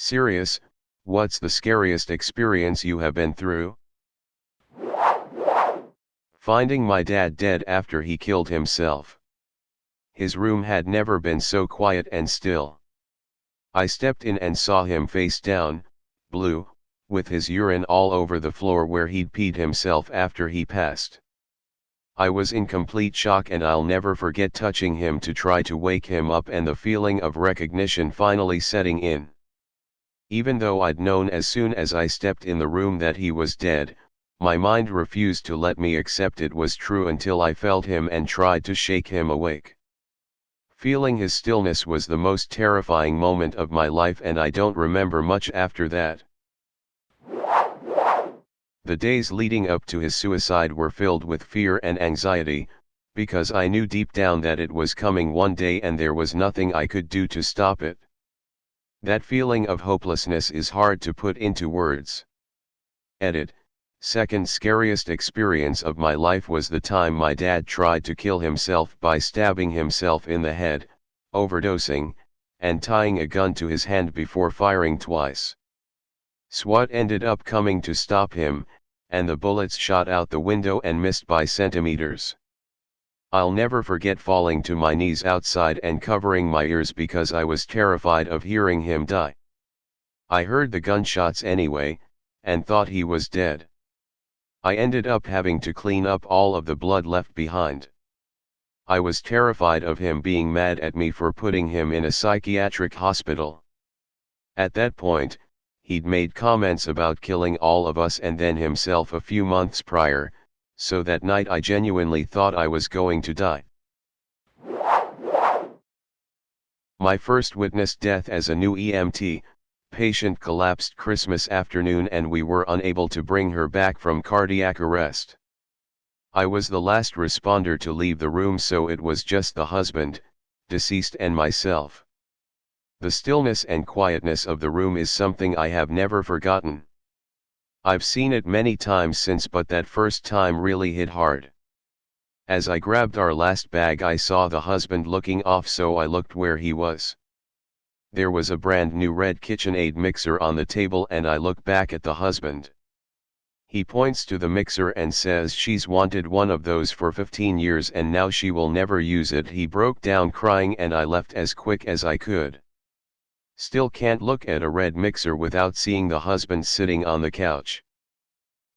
Serious, what's the scariest experience you have been through? Finding my dad dead after he killed himself. His room had never been so quiet and still. I stepped in and saw him face down, blue, with his urine all over the floor where he'd peed himself after he passed. I was in complete shock and I'll never forget touching him to try to wake him up and the feeling of recognition finally setting in. Even though I'd known as soon as I stepped in the room that he was dead, my mind refused to let me accept it was true until I felt him and tried to shake him awake. Feeling his stillness was the most terrifying moment of my life and I don't remember much after that. The days leading up to his suicide were filled with fear and anxiety, because I knew deep down that it was coming one day and there was nothing I could do to stop it. That feeling of hopelessness is hard to put into words. Edit. Second scariest experience of my life was the time my dad tried to kill himself by stabbing himself in the head, overdosing, and tying a gun to his hand before firing twice. SWAT ended up coming to stop him, and the bullets shot out the window and missed by centimeters. I'll never forget falling to my knees outside and covering my ears because I was terrified of hearing him die. I heard the gunshots anyway, and thought he was dead. I ended up having to clean up all of the blood left behind. I was terrified of him being mad at me for putting him in a psychiatric hospital. At that point, he'd made comments about killing all of us and then himself a few months prior, so that night I genuinely thought I was going to die. My first witnessed death as a new EMT patient collapsed Christmas afternoon and we were unable to bring her back from cardiac arrest. I was the last responder to leave the room, so it was just the husband, deceased, and myself. The stillness and quietness of the room is something I have never forgotten. I've seen it many times since, but that first time really hit hard. As I grabbed our last bag, I saw the husband looking off, so I looked where he was. There was a brand new red KitchenAid mixer on the table and I look back at the husband. He points to the mixer and says she's wanted one of those for 15 years and now she will never use it. He broke down crying and I left as quick as I could. Still can't look at a red mixer without seeing the husband sitting on the couch.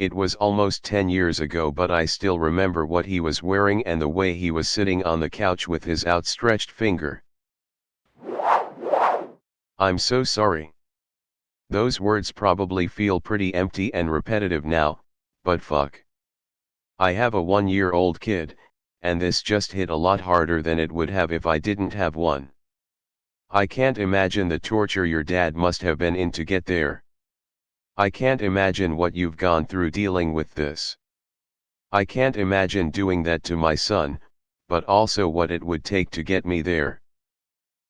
It was almost 10 years ago, but I still remember what he was wearing and the way he was sitting on the couch with his outstretched finger. I'm so sorry. Those words probably feel pretty empty and repetitive now, but fuck. I have a 1-year-old kid, and this just hit a lot harder than it would have if I didn't have one. I can't imagine the torture your dad must have been in to get there. I can't imagine what you've gone through dealing with this. I can't imagine doing that to my son, but also what it would take to get me there.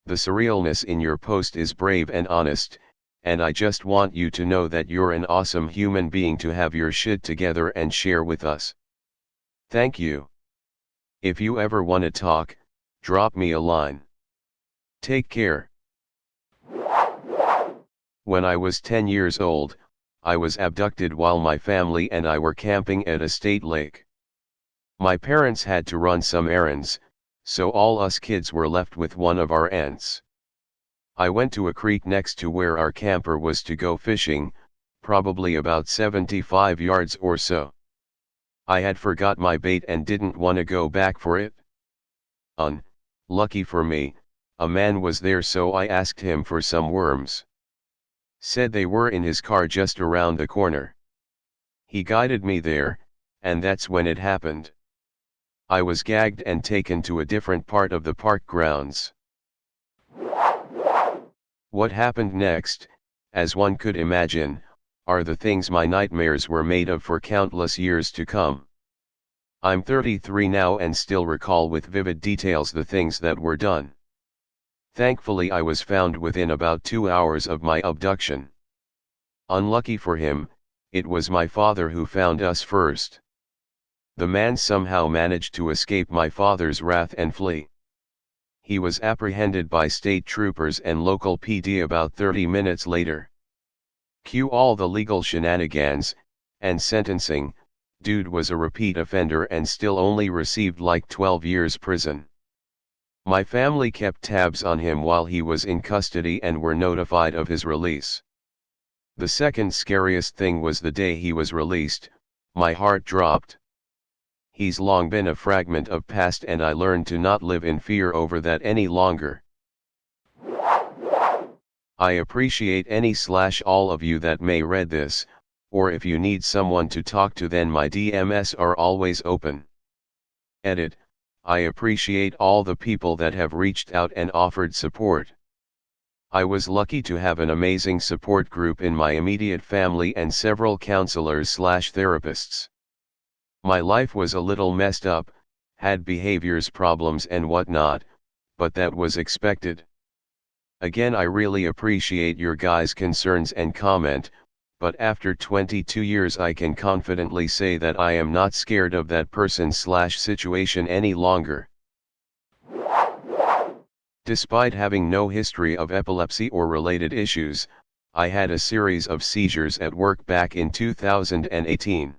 The surrealness in your post is brave and honest, and I just want you to know that you're an awesome human being to have your shit together and share with us. Thank you. If you ever wanna talk, drop me a line. Take care. When I was 10 years old, I was abducted while my family and I were camping at a state lake. My parents had to run some errands, so all us kids were left with one of our aunts. I went to a creek next to where our camper was to go fishing, probably about 75 yards or so. I had forgot my bait and didn't want to go back for it. Lucky for me, a man was there, so I asked him for some worms. Said they were in his car just around the corner. He guided me there, and that's when it happened. I was gagged and taken to a different part of the park grounds. What happened next, as one could imagine, are the things my nightmares were made of for countless years to come. I'm 33 now and still recall with vivid details the things that were done. Thankfully I was found within about 2 hours of my abduction. Unlucky for him, it was my father who found us first. The man somehow managed to escape my father's wrath and flee. he was apprehended by state troopers and local PD about 30 minutes later. Cue all the legal shenanigans, and sentencing. Dude was a repeat offender and still only received like 12 years prison. My family kept tabs on him while he was in custody and were notified of his release. The second scariest thing was the day he was released. My heart dropped. He's long been a fragment of past and I learned to not live in fear over that any longer. I appreciate any/all of you that may read this, or if you need someone to talk to then my DMs are always open. Edit. I appreciate all the people that have reached out and offered support. I was lucky to have an amazing support group in my immediate family and several counselors/therapists. My life was a little messed up, had behaviors problems and whatnot, but that was expected. Again, I really appreciate your guys' concerns and comment, but after 22 years I can confidently say that I am not scared of that person/situation any longer. Despite having no history of epilepsy or related issues, I had a series of seizures at work back in 2018.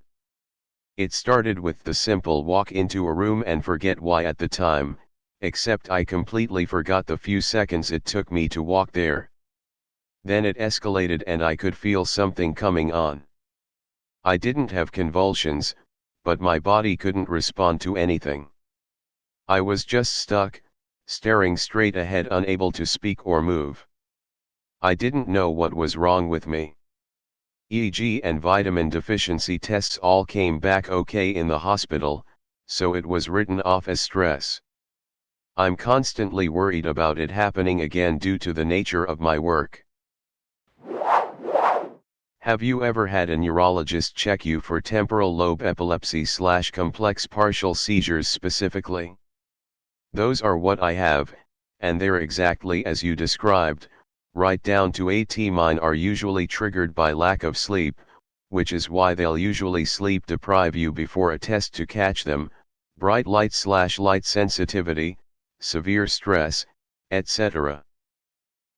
It started with the simple walk into a room and forget why at the time, except I completely forgot the few seconds it took me to walk there. Then it escalated and I could feel something coming on. I didn't have convulsions, but my body couldn't respond to anything. I was just stuck, staring straight ahead, unable to speak or move. I didn't know what was wrong with me. EEG and vitamin deficiency tests all came back okay in the hospital, so it was written off as stress. I'm constantly worried about it happening again due to the nature of my work. Have you ever had a neurologist check you for temporal lobe epilepsy/complex partial seizures specifically? Those are what I have, and they're exactly as you described, right down to AT. Mine are usually triggered by lack of sleep, which is why they'll usually sleep deprive you before a test to catch them, bright light/light sensitivity, severe stress, etc.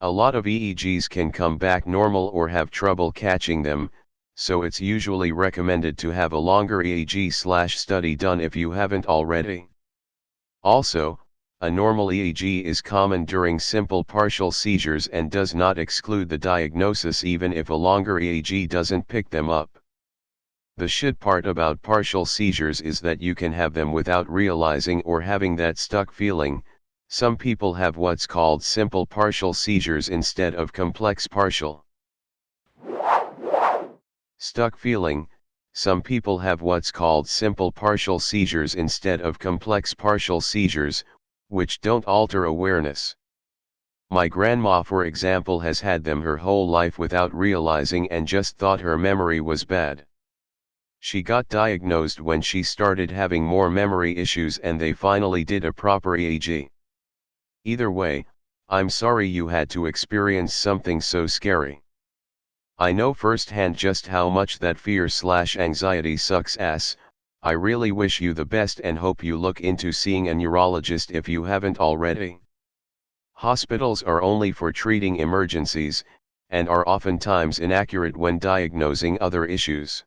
A lot of EEGs can come back normal or have trouble catching them, so it's usually recommended to have a longer EEG/study done if you haven't already. Also, a normal EEG is common during simple partial seizures and does not exclude the diagnosis even if a longer EEG doesn't pick them up. The shit part about partial seizures is that you can have them without realizing or having that stuck feeling. Some people have what's called simple partial seizures instead of complex partial. Stuck feeling. Some people have what's called simple partial seizures instead of complex partial seizures, which don't alter awareness. My grandma, for example, has had them her whole life without realizing and just thought her memory was bad. She got diagnosed when she started having more memory issues and they finally did a proper EEG. Either way, I'm sorry you had to experience something so scary. I know firsthand just how much that fear/anxiety sucks ass. I really wish you the best and hope you look into seeing a neurologist if you haven't already. Hospitals are only for treating emergencies, and are oftentimes inaccurate when diagnosing other issues.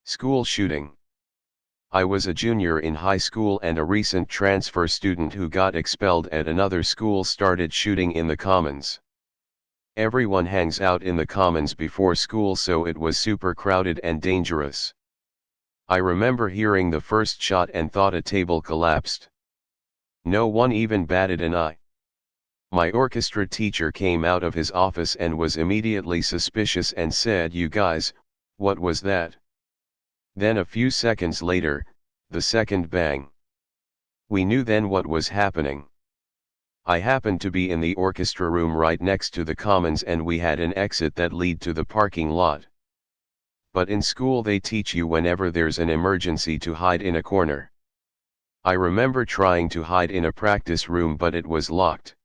School shooting. I was a junior in high school and a recent transfer student who got expelled at another school started shooting in the commons. Everyone hangs out in the commons before school, so it was super crowded and dangerous. I remember hearing the first shot and thought a table collapsed. No one even batted an eye. My orchestra teacher came out of his office and was immediately suspicious and said, "You guys, what was that?" Then a few seconds later, the second bang. We knew then what was happening. I happened to be in the orchestra room right next to the commons and we had an exit that lead to the parking lot. But in school they teach you whenever there's an emergency to hide in a corner. I remember trying to hide in a practice room but it was locked.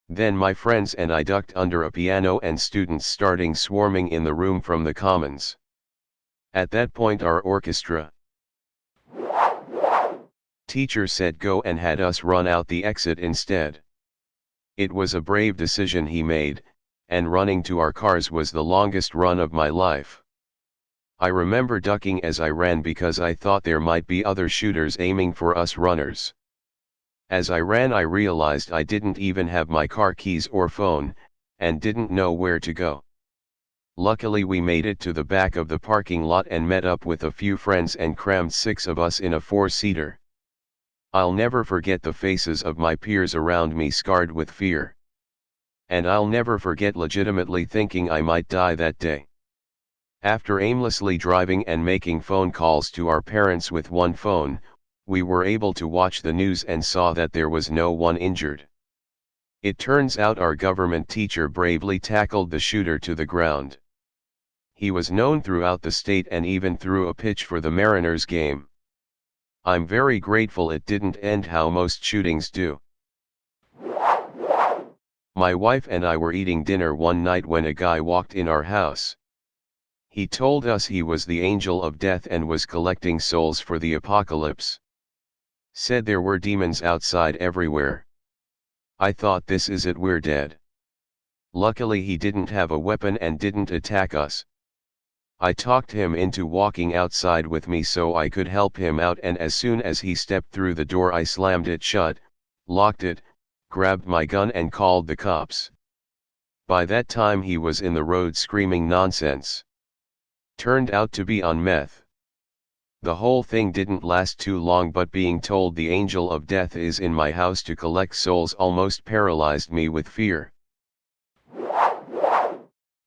Then my friends and I ducked under a piano and students starting swarming in the room from the commons. At that point our orchestra Teacher said go and had us run out the exit instead. It was a brave decision he made, and running to our cars was the longest run of my life. I remember ducking as I ran because I thought there might be other shooters aiming for us runners. As I ran I realized I didn't even have my car keys or phone, and didn't know where to go. Luckily we made it to the back of the parking lot and met up with a few friends and crammed 6 of us in a 4-seater. I'll never forget the faces of my peers around me scarred with fear. And I'll never forget legitimately thinking I might die that day. After aimlessly driving and making phone calls to our parents with one phone, we were able to watch the news and saw that there was no one injured. It turns out our government teacher bravely tackled the shooter to the ground. He was known throughout the state and even threw a pitch for the Mariners game. I'm very grateful it didn't end how most shootings do. My wife and I were eating dinner one night when a guy walked in our house. He told us he was the angel of death and was collecting souls for the apocalypse. Said there were demons outside everywhere. I thought, this is it, we're dead. Luckily he didn't have a weapon and didn't attack us. I talked him into walking outside with me so I could help him out, and as soon as he stepped through the door I slammed it shut, locked it, grabbed my gun and called the cops. By that time he was in the road screaming nonsense. Turned out to be on meth. The whole thing didn't last too long, but being told the angel of death is in my house to collect souls almost paralyzed me with fear.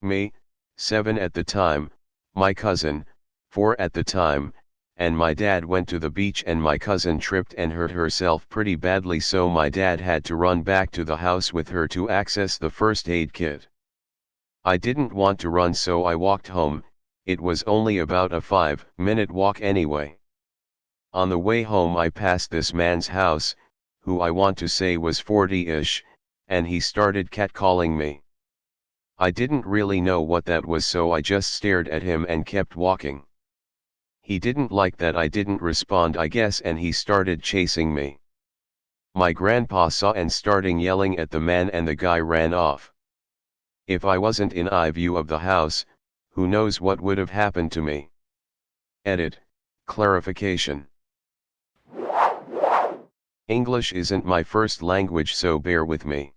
Me, 7 at the time, my cousin, 4 at the time, and my dad went to the beach and my cousin tripped and hurt herself pretty badly, so my dad had to run back to the house with her to access the first aid kit. I didn't want to run so I walked home. It was only about a 5-minute walk anyway. On the way home I passed this man's house, who I want to say was 40-ish, and he started catcalling me. I didn't really know what that was, so I just stared at him and kept walking. He didn't like that I didn't respond, I guess, and he started chasing me. My grandpa saw and started yelling at the man and the guy ran off. If I wasn't in eye view of the house, who knows what would have happened to me. Edit, clarification. English isn't my first language, so bear with me.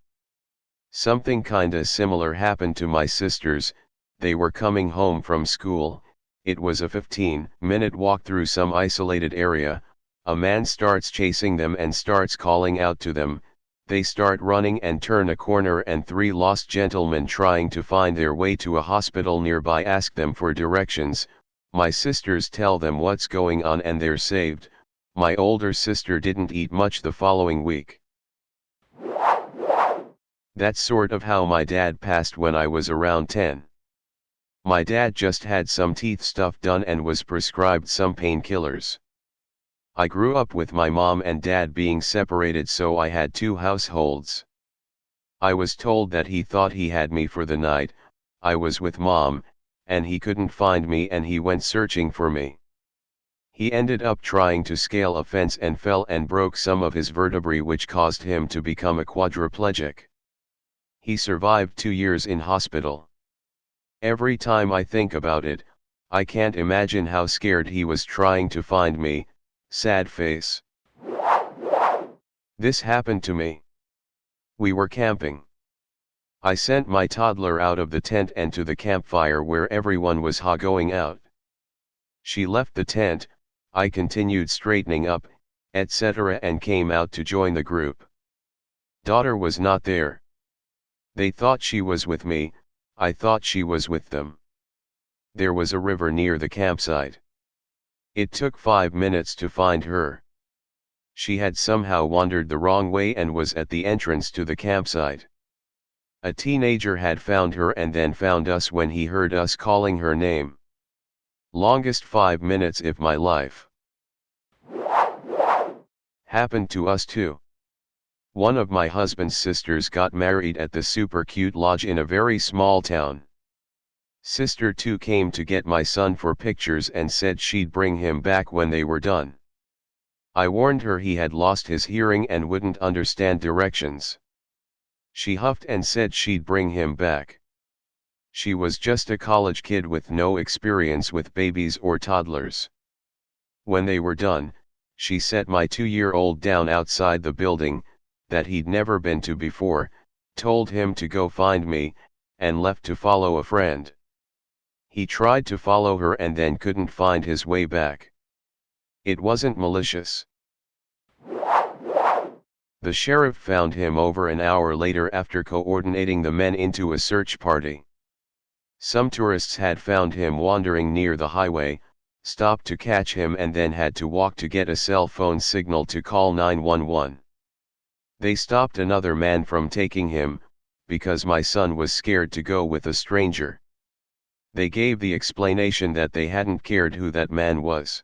Something kinda similar happened to my sisters. They were coming home from school. It was a 15-minute walk through some isolated area. A man starts chasing them and starts calling out to them. They start running and turn a corner, and 3 lost gentlemen trying to find their way to a hospital nearby ask them for directions. My sisters tell them what's going on and they're saved. My older sister didn't eat much the following week. That's sort of how my dad passed when I was around 10. My dad just had some teeth stuff done and was prescribed some painkillers. I grew up with my mom and dad being separated, so I had 2 households. I was told that he thought he had me for the night. I was with mom, and he couldn't find me and he went searching for me. He ended up trying to scale a fence and fell and broke some of his vertebrae, which caused him to become a quadriplegic. He survived 2 years in hospital. Every time I think about it, I can't imagine how scared he was trying to find me. Sad face. This happened to me. We were camping. I sent my toddler out of the tent and to the campfire where everyone was going out. She left the tent, I continued straightening up, etc., and came out to join the group. Daughter was not there. They thought she was with me, I thought she was with them. There was a river near the campsite. It took 5 minutes to find her. She had somehow wandered the wrong way and was at the entrance to the campsite. A teenager had found her and then found us when he heard us calling her name. Longest 5 minutes of my life. Happened to us too. One of my husband's sisters got married at the super cute lodge in a very small town. Sister 2 came to get my son for pictures and said she'd bring him back when they were done. I warned her he had lost his hearing and wouldn't understand directions. She huffed and said she'd bring him back. She was just a college kid with no experience with babies or toddlers. When they were done, she set my 2-year-old down outside the building, that he'd never been to before, told him to go find me, and left to follow a friend. He tried to follow her and then couldn't find his way back. It wasn't malicious. The sheriff found him over an hour later after coordinating the men into a search party. Some tourists had found him wandering near the highway, stopped to catch him and then had to walk to get a cell phone signal to call 911. They stopped another man from taking him, because my son was scared to go with a stranger. They gave the explanation that they hadn't cared who that man was.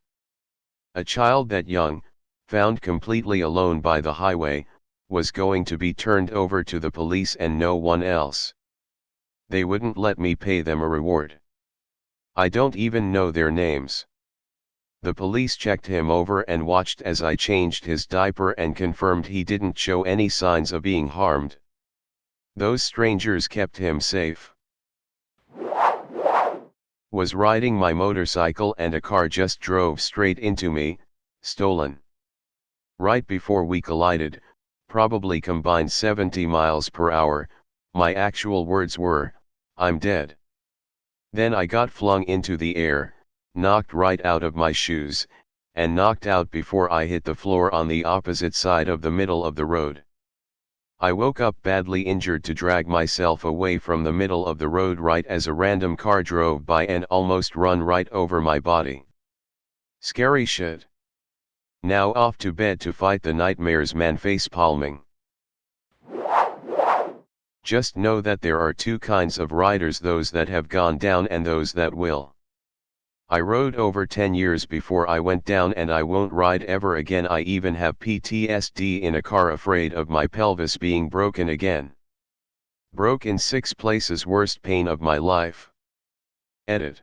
A child that young, found completely alone by the highway, was going to be turned over to the police and no one else. They wouldn't let me pay them a reward. I don't even know their names. The police checked him over and watched as I changed his diaper and confirmed he didn't show any signs of being harmed. Those strangers kept him safe. Was riding my motorcycle and a car just drove straight into me, stolen. Right before we collided, probably combined 70 miles per hour, my actual words were, "I'm dead." Then I got flung into the air, knocked right out of my shoes, and knocked out before I hit the floor on the opposite side of the middle of the road. I woke up badly injured to drag myself away from the middle of the road right as a random car drove by and almost run right over my body. Scary shit. Now off to bed to fight the nightmares, man. Face palming. Just know that there are two kinds of riders, those that have gone down and those that will. I rode over 10 years before I went down and I won't ride ever again. I even have PTSD in a car, afraid of my pelvis being broken again. Broke in 6 places, worst pain of my life. Edit.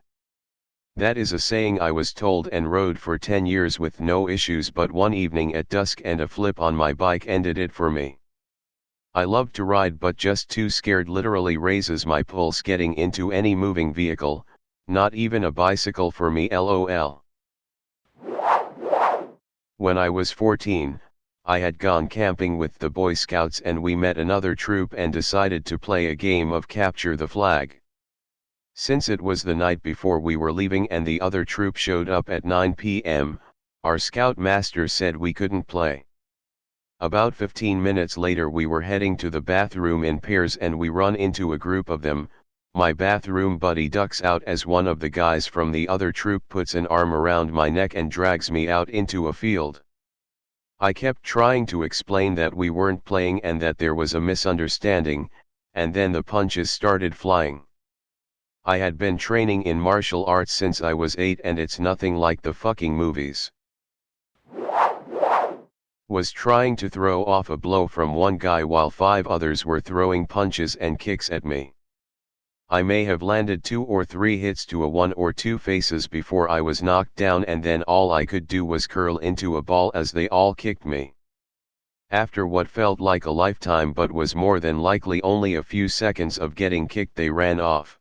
That is a saying I was told and rode for 10 years with no issues, but one evening at dusk and a flip on my bike ended it for me. I love to ride but just too scared, literally raises my pulse getting into any moving vehicle, not even a bicycle for me, lol. When I was 14, I had gone camping with the Boy Scouts and we met another troop and decided to play a game of capture the flag. Since it was the night before we were leaving and the other troop showed up at 9 p.m., our scout master said we couldn't play. About 15 minutes later we were heading to the bathroom in pairs and we run into a group of them. My bathroom buddy ducks out as one of the guys from the other troop puts an arm around my neck and drags me out into a field. I kept trying to explain that we weren't playing and that there was a misunderstanding, and then the punches started flying. I had been training in martial arts since I was 8 and it's nothing like the fucking movies. Was trying to throw off a blow from one guy while 5 others were throwing punches and kicks at me. I may have landed 2 or 3 hits to a 1 or 2 faces before I was knocked down, and then all I could do was curl into a ball as they all kicked me. After what felt like a lifetime but was more than likely only a few seconds of getting kicked, they ran off.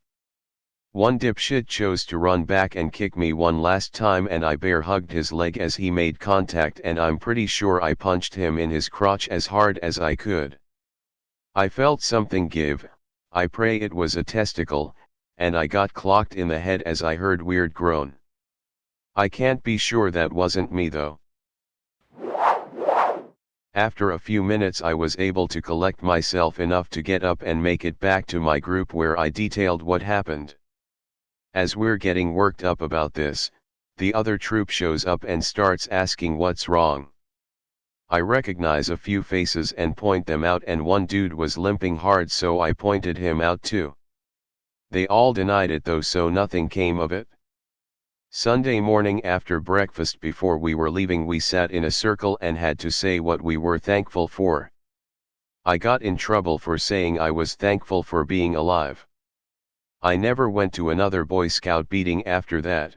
One dipshit chose to run back and kick me one last time and I bear hugged his leg as he made contact, and I'm pretty sure I punched him in his crotch as hard as I could. I felt something give, I pray it was a testicle, and I got clocked in the head as I heard weird groan. I can't be sure that wasn't me though. After a few minutes I was able to collect myself enough to get up and make it back to my group where I detailed what happened. As we're getting worked up about this, the other troop shows up and starts asking what's wrong. I recognize a few faces and point them out, and one dude was limping hard, so I pointed him out too. They all denied it though, so nothing came of it. Sunday morning after breakfast before we were leaving, we sat in a circle and had to say what we were thankful for. I got in trouble for saying I was thankful for being alive. I never went to another Boy Scout meeting after that.